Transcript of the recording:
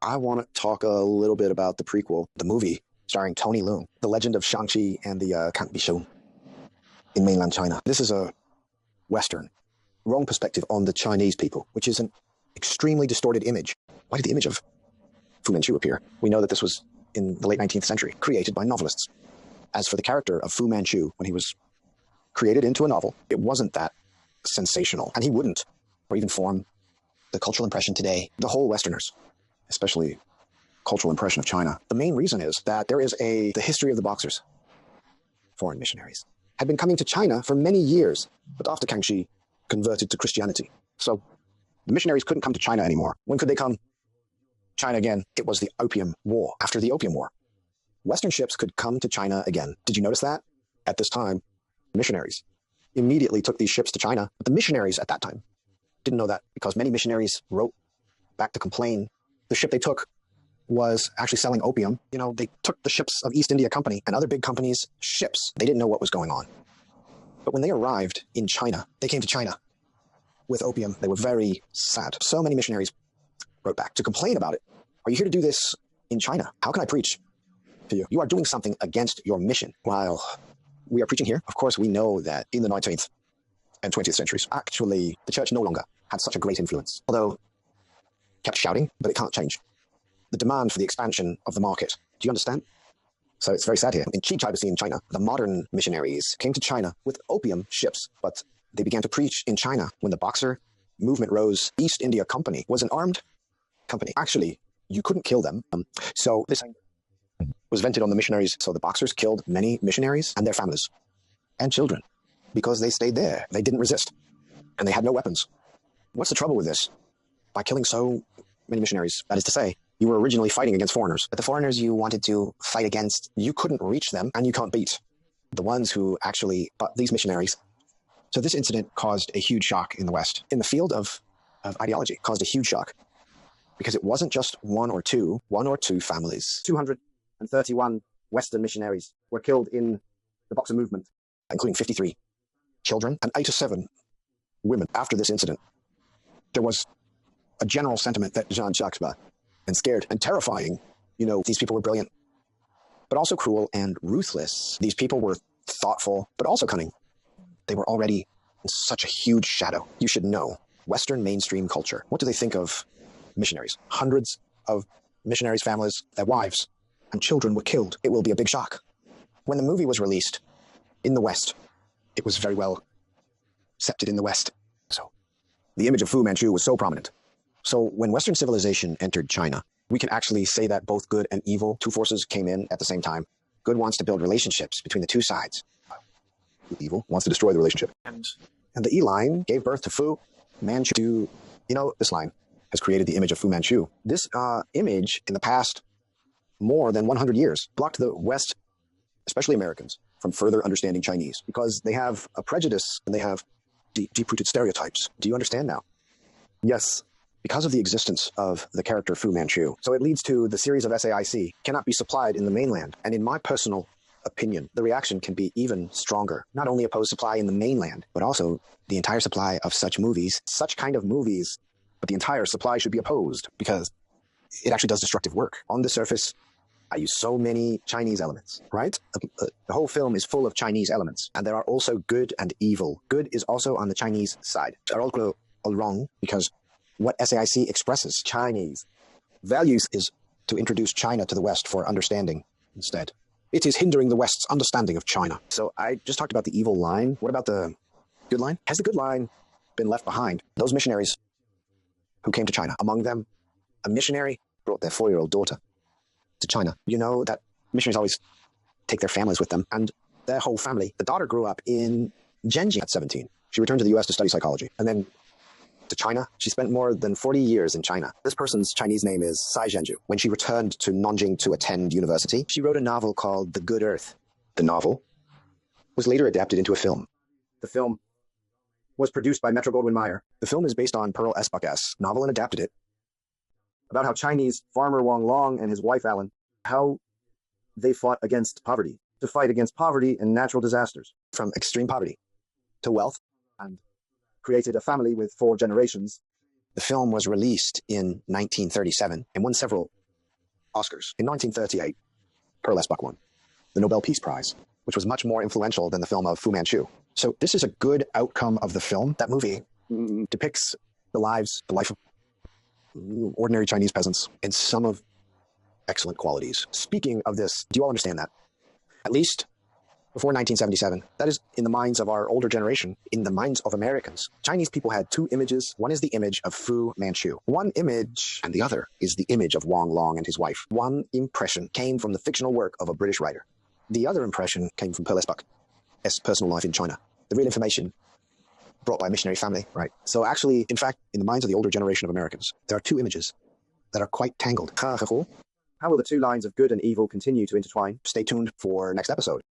I want to talk a little bit about the prequel, the movie starring Tony Leung, The Legend of Shang-Chi and the Can't Be Shown in mainland China. This is a Western, wrong perspective on the Chinese people, which is an extremely distorted image. Why did the image of Fu Manchu appear? We know that this was in the late 19th century, created by novelists. As for the character of Fu Manchu, when he was created into a novel, it wasn't that sensational, and he wouldn't, or even form the cultural impression today. The whole Westerners, especially cultural impression of China. The main reason is that there is the history of the Boxers, foreign missionaries, had been coming to China for many years, but after Kangxi converted to Christianity. So the missionaries couldn't come to China anymore. When could they come? China again. It was the Opium War. After the Opium War, Western ships could come to China again. Did you notice that? At this time, missionaries immediately took these ships to China. But the missionaries at that time didn't know that, because many missionaries wrote back to complain. The ship they took was actually selling opium. You know, they took the ships of East India Company and other big companies' ships. They didn't know what was going on. But when they arrived in China, they came to China with opium. They were very sad. So many missionaries wrote back to complain about it. Are you here to do this in China? How can I preach to you? You are doing something against your mission. While we are preaching here, of course, we know that in the 19th and 20th centuries, actually, the church no longer had such a great influence. Although kept shouting, but it can't change the demand for the expansion of the market. Do you understand? So it's very sad here. In Qi in China, the modern missionaries came to China with opium ships, but they began to preach in China when the Boxer movement rose. East India Company was an armed company. Actually, you couldn't kill them. So this was vented on the missionaries. So the Boxers killed many missionaries and their families and children because they stayed there. They didn't resist, and they had no weapons. What's the trouble with this? By killing so many missionaries, that is to say, you were originally fighting against foreigners. But the foreigners you wanted to fight against, you couldn't reach them, and you can't beat the ones who actually fought these missionaries. So this incident caused a huge shock in the West. In the field of ideology, caused a huge shock, because it wasn't just one or two families. 231 Western missionaries were killed in the Boxer movement, including 53 children and 87 women. After this incident, there was a general sentiment that Jean Jacques and scared and terrifying. You know, these people were brilliant, but also cruel and ruthless. These people were thoughtful, but also cunning. They were already in such a huge shadow. You should know Western mainstream culture. What do they think of missionaries? Hundreds of missionaries' families, their wives and children were killed. It will be a big shock. When the movie was released in the West, it was very well accepted in the West. So the image of Fu Manchu was so prominent. So when Western civilization entered China, we can actually say that both good and evil, two forces came in at the same time. Good wants to build relationships between the two sides. Evil wants to destroy the relationship. And the E line gave birth to Fu Manchu. You know, this line has created the image of Fu Manchu. This image in the past more than 100 years blocked the West, especially Americans, from further understanding Chinese, because they have a prejudice and they have deep-rooted stereotypes. Do you understand now? Yes. Because of the existence of the character Fu Manchu. So it leads to the series of SAIC cannot be supplied in the mainland. And in my personal opinion, the reaction can be even stronger. Not only oppose supply in the mainland, but also the entire supply of such movies, such kind of movies, but the entire supply should be opposed because it actually does destructive work. On the surface, I use so many Chinese elements, right? The whole film is full of Chinese elements, and there are also good and evil. Good is also on the Chinese side. They're all wrong because what SAIC expresses, Chinese values, is to introduce China to the West for understanding instead. It is hindering the West's understanding of China. So I just talked about the evil line. What about the good line? Has the good line been left behind? Those missionaries who came to China, among them, a missionary brought their 4-year-old daughter to China. You know that missionaries always take their families with them, and their whole family. The daughter grew up in Zhenjiang at 17. She returned to the U.S. to study psychology, and then to China. She spent more than 40 years in China. This person's Chinese name is Sai Zhenju. When she returned to Nanjing to attend university, she wrote a novel called The Good Earth. The novel was later adapted into a film. The film was produced by Metro-Goldwyn-Mayer. The film is based on Pearl S. Buck's novel and adapted it, about how Chinese farmer Wang Long and his wife Alan, how they fought against poverty, to fight against poverty and natural disasters, from extreme poverty to wealth, and created a family with 4 generations The film was released in 1937 and won several Oscars. In 1938, Pearl S. Buck won the Nobel Peace Prize, which was much more influential than the film of Fu Manchu. So this is a good outcome of the film. That movie depicts the life of ordinary Chinese peasants and some of excellent qualities. Speaking of this, do you all understand that? At least before 1977, that is in the minds of our older generation, in the minds of Americans, Chinese people had two images. One is the image of Fu Manchu. One image, and the other is the image of Wang Long and his wife. One impression came from the fictional work of a British writer. The other impression came from Pearl S. Buck's personal life in China. The real information brought by a missionary family, right? So actually, in fact, in the minds of the older generation of Americans, there are two images that are quite tangled. How will the two lines of good and evil continue to intertwine? Stay tuned for next episode.